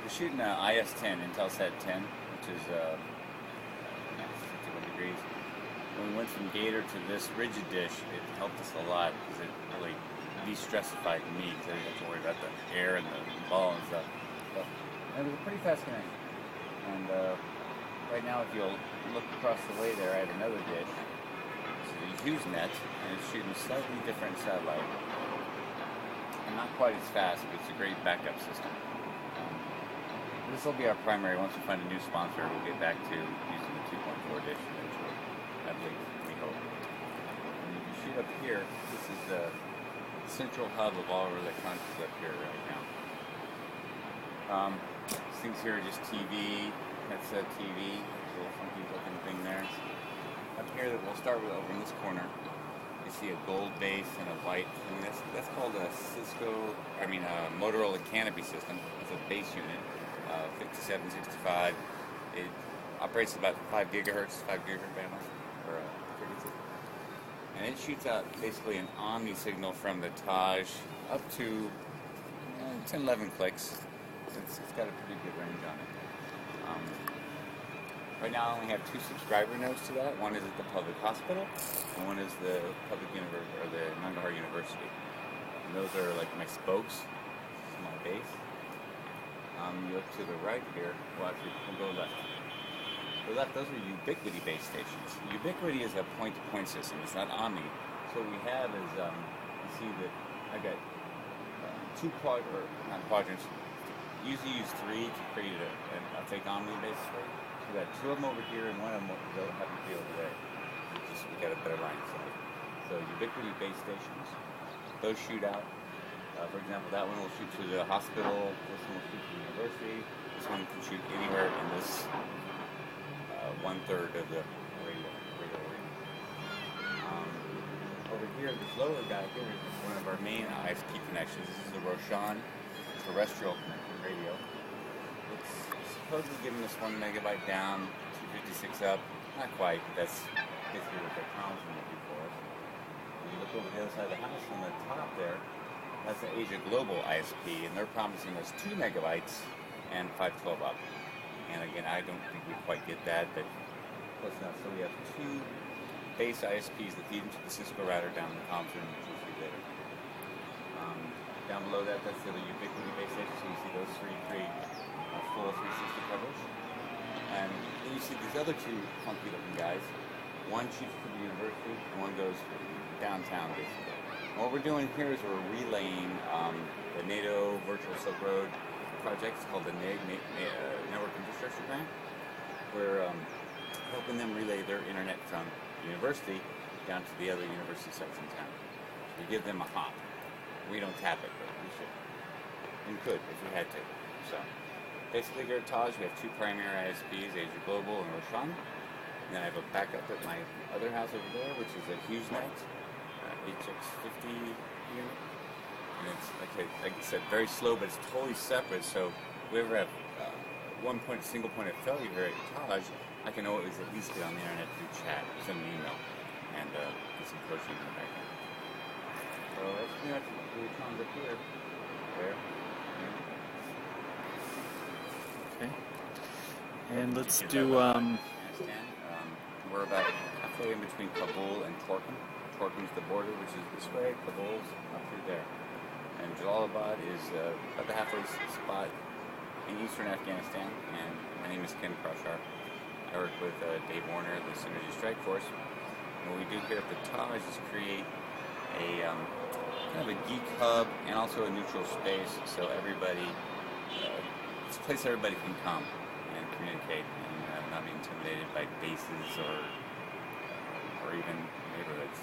We're shooting a IS-10, Intelsat 10, which is 51 degrees. When we went from Gator to this rigid dish, it helped us a lot because it really de-stressified me because I didn't have to worry about the air and the ball and stuff. But it was pretty fascinating. And right now, if you'll look across the way there, I have another dish. It's a HughesNet, and it's shooting a slightly different satellite. And not quite as fast, but it's a great backup system. This will be our primary. Once we find a new sponsor, we'll get back to using the 2.4 dish eventually. At least, we hope. And if you shoot up here, this is the central hub of all our electronics up here right now. These things here are just TV, headset TV. There's a little funky looking thing there. Up here, that we'll start with over in this corner. You see a gold base and a white. I mean, that's called a Motorola canopy system. It's a base unit. 5765. It operates about 5 gigahertz bandwidth for frequency. And it shoots out basically an omni signal from the Taj up to 10, 11 clicks. It's got a pretty good range on it. Right now I only have 2 subscriber nodes to that. One is at the public hospital, and one is the public university, or the Nangarhar University. And those are like my spokes. This is my base. You look to the right here. Well, actually, we'll go left. To the left, those are Ubiquiti base stations. Ubiquiti is a point-to-point system. It's not Omni. So what we have is, you see that I've got 2 quadrants. Usually use 3 to create a fake Omni base. So we've got 2 of them over here and 1 of them happen to be over there. We got a better line of sight. So Ubiquiti base stations, those shoot out. For example, that one will shoot to the hospital, this one will shoot to the university, this one can shoot anywhere in this 1/3 of the radio range. Over here, this lower guy here is one of our main ISP connections. This is the Roshan terrestrial connected radio. It's supposedly giving us 1 megabyte down, 256 up. Not quite, but that's basically what the comms will do for us. When you look over the other side of the house on the top there, that's the Asia Global ISP, and they're promising us 2 megabytes and 512 up. And again, I don't think we quite get that, but close enough. So we have 2 base ISPs that feed into the Cisco router down in the comms room, which you'll see later. Down below that, that's the Ubiquiti base station, so you see those 3 create full 360 coverage. And then you see these other 2 funky looking guys. One shoots to the university, and one goes downtown, basically. What we're doing here is we're relaying the NATO Virtual Silk Road project. It's called the Network Infrastructure Grant. We're helping them relay their internet from the university down to the other university sites in town. So we give them a hop. We don't tap it, but we should. And could if we had to. So basically here at Taj we have 2 primary ISPs, Asia Global and Roshan. And then I have a backup at my other house over there, which is a HughesNet. HX50 unit, and it's like I said, very slow, but it's totally separate. So if we ever have single point of failure here at Taj, I can always at least get on the internet through chat, send an email, and get some coaching in the back end. So that's pretty much the electrons up here. There. Okay. And let's do. We're about halfway in between Kabul and Torkham. Torkham's the border, which is this way. Kabul's up through there. And Jalalabad is about the halfway spot in eastern Afghanistan. And my name is Ken Krashar. I work with Dave Warner, the Synergy Strike Force. And what we do here at the Taj is create a kind of a geek hub and also a neutral space, so everybody, it's a place everybody can come and communicate and not be intimidated by bases or even neighborhoods.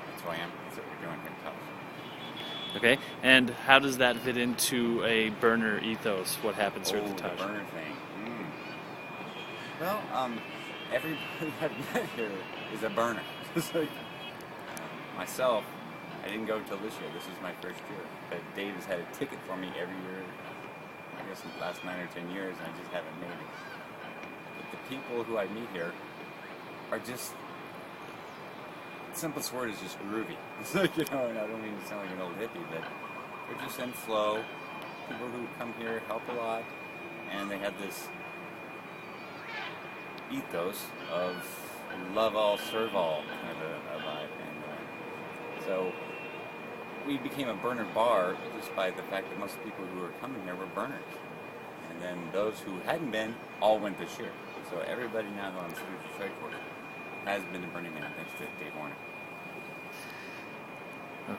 That's who I am. That's what we're doing here at Taj. Okay, and how does that fit into a burner ethos? What happens here at the Taj? The burner thing. Well, everybody I've met here is a burner. So, myself, I didn't go until this year. This is my first year. But Dave has had a ticket for me every year, I guess in the last 9 or 10 years, and I just haven't made it. But the people who I meet here are just, the simplest word is just groovy. It's like, and I don't mean to sound like an old hippie, but they're just in flow. people who come here help a lot, and they have this ethos of love all, serve all kind of a vibe. And so we became a burner bar just by the fact that most people who were coming here were burners. And then those who hadn't been all went this year. So everybody now who on the City Strike Force has been to Burning Man thanks to Dave Warner.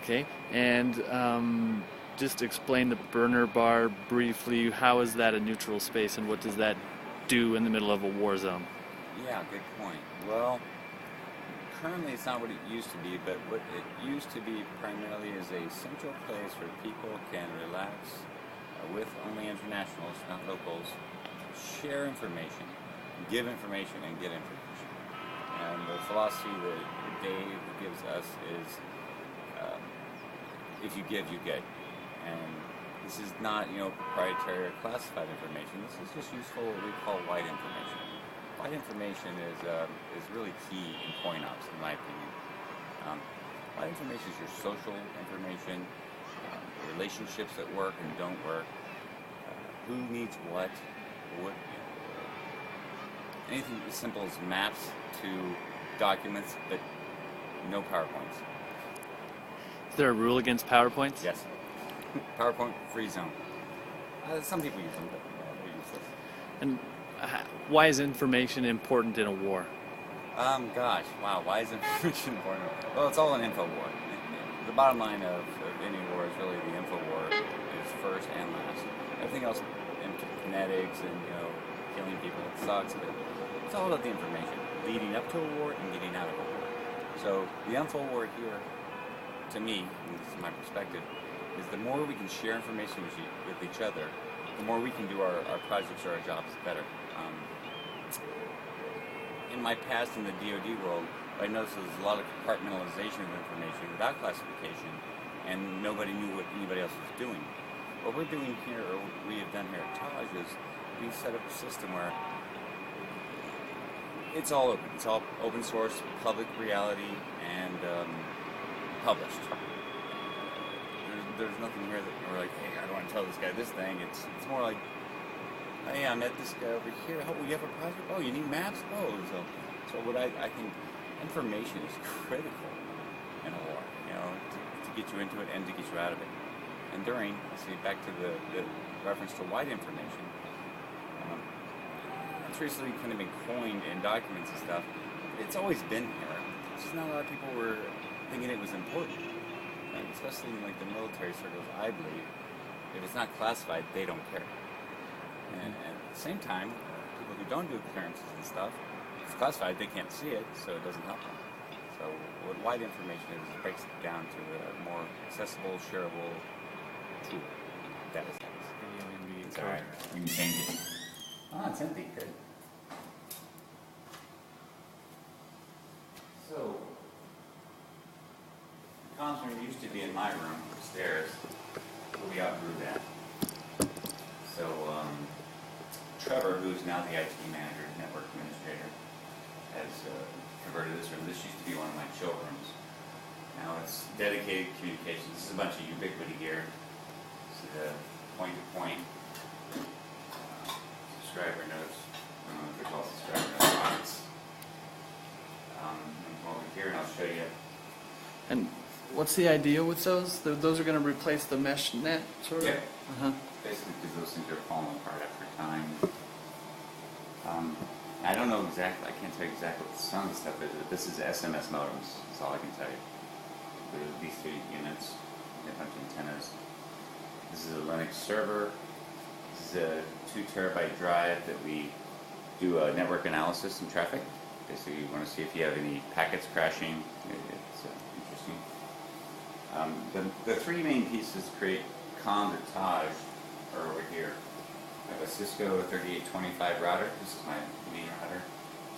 Okay, and just explain the burner bar briefly. How is that a neutral space, and what does that do in the middle of a war zone? Yeah, good point. Well, currently it's not what it used to be, but what it used to be primarily is a central place where people can relax with only internationals, not locals, share information, give information, and get information. And the philosophy that Dave gives us is if you give, you get. And this is not, proprietary or classified information. This is just useful, what we call white information. White information is really key in coin ops, in my opinion. White information is your social information, relationships that work and don't work, who needs what, anything as simple as maps to documents, but no PowerPoints. Is there a rule against PowerPoints? Yes. PowerPoint free zone. Some people use them, but they're useless. And why is information important in a war? Gosh, wow, why is information important? Well, it's all an info war. The bottom line of any war is really the info war is first and last. Everything else, kinetics and, killing people, it sucks, but it's all about the information leading up to a war and getting out of a war. So the info war here, to me, and this is my perspective, is the more we can share information with each other, the more we can do our projects or our jobs better. In my past in the DoD world, I noticed there was a lot of compartmentalization of information without classification, and nobody knew what anybody else was doing. What we're doing here, or what we have done here at Taj, is we've set up a system where it's all open. It's all open source, public reality, and published. There's nothing here that we're like, hey, I don't want to tell this guy this thing. It's more like, hey, I met this guy over here. Oh, you have a project? Oh, you need maps? Oh, so what I think information is critical in a war, to get you into it and to get you out of it. And back to the reference to white information, it's recently kind of been coined in documents and stuff. It's always been here. It's just not a lot of people were thinking it was important. And especially in the military circles, I believe, if it's not classified, they don't care. And at the same time, people who don't do clearances and stuff, if it's classified, they can't see it, so it doesn't help them. So what white information is, it breaks it down to a more accessible, shareable tool. That is nice. It's alright. You can change it. Oh, it's empty. Good. So, the comms room used to be in my room upstairs, but we outgrew that. So, Trevor, who's now the IT manager, network administrator, has converted this room. This used to be one of my chill rooms. Now it's dedicated communications. This is a bunch of ubiquity gear. This is a point-to-point subscriber notes. I don't know if they're called subscriber notes. Over here, and I'll show you. And what's the idea with those? Those are going to replace the mesh net, sort of? Yeah. Basically, because those things are falling apart after time. I don't know exactly, I can't tell you exactly what some of the stuff is, but this is SMS modems, that's all I can tell you. There's these two units, a bunch of antennas. This is a Linux server. This is a 2 terabyte drive that we do a network analysis and traffic. Basically, you want to see if you have any packets crashing. It's interesting. The 3 main pieces create comms at Taj are over here. I have a Cisco 3825 router. This is my main router.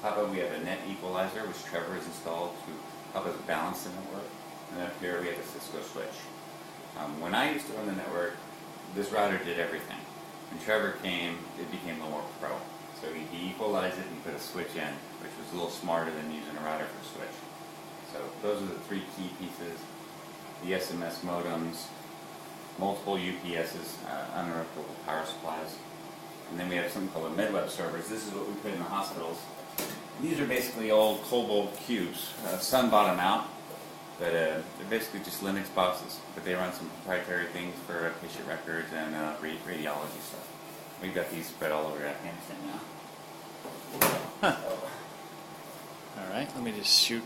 Top of it, we have a net equalizer, which Trevor has installed to help us balance the network. And up here, we have a Cisco switch. When I used to run the network, this router did everything. When Trevor came, it became a little more pro. So he equalized it and put a switch in, which was a little smarter than using a router for a switch. So those are the 3 key pieces. The SMS modems, multiple UPSs, uninterruptible power supplies. And then we have something called the MedWeb servers. This is what we put in the hospitals. These are basically old Cobalt cubes. Sun bought them out, but they're basically just Linux boxes. But they run some proprietary things for patient records and radiology stuff. We've got these spread all over Afghanistan now. Huh. All right, let me just shoot.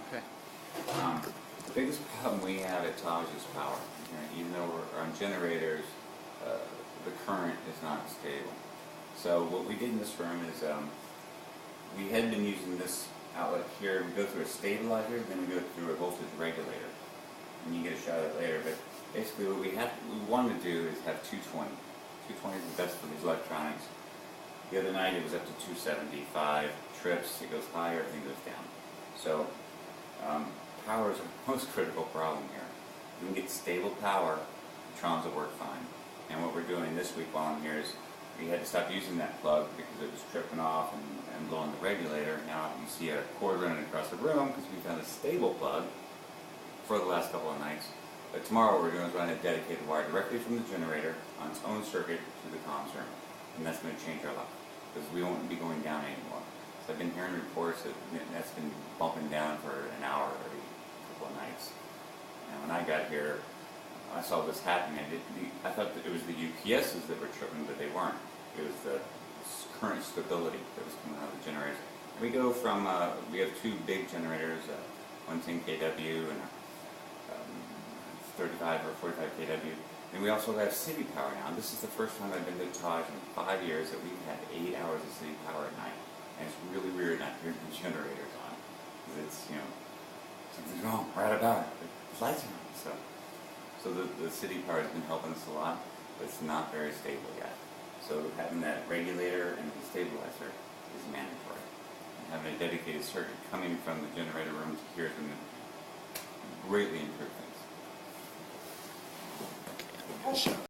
Okay. The biggest problem we have at Taj is power. Even though we're on generators, the current is not stable. So what we did in this room is we had been using this outlet here. We go through a stabilizer, then we go through a voltage regulator, and you get a shot at it later. But basically, what we want to do is have 220. 220 is the best for these electronics. The other night it was up to 275 trips. It goes higher, everything goes down. So power is our most critical problem here. If we can get stable power, the trons will work fine. And what we're doing this week while I'm here is we had to stop using that plug because it was tripping off and blowing the regulator. Now you see a cord running across the room because we found a stable plug for the last couple of nights. But tomorrow what we're doing is run a dedicated wire directly from the generator on its own circuit to the comms room. And that's going to change our life because we won't be going down anymore. So I've been hearing reports that that's been bumping down for an hour every couple of nights. And when I got here, I saw this happening. I thought that it was the UPSs that were tripping, but they weren't. It was the current stability that was coming out of the generators. And we go from, we have two big generators, 110 kW and 35 or 45 kW. And we also have city power now. This is the first time I've been to Taj in 5 years that we've had 8 hours of city power at night. And it's really weird not hearing the generators on. Because it's, something's wrong right about it. The lights are on. So the city power has been helping us a lot, but it's not very stable yet. So having that regulator and the stabilizer is mandatory. And having a dedicated circuit coming from the generator room to here is going to greatly improve things.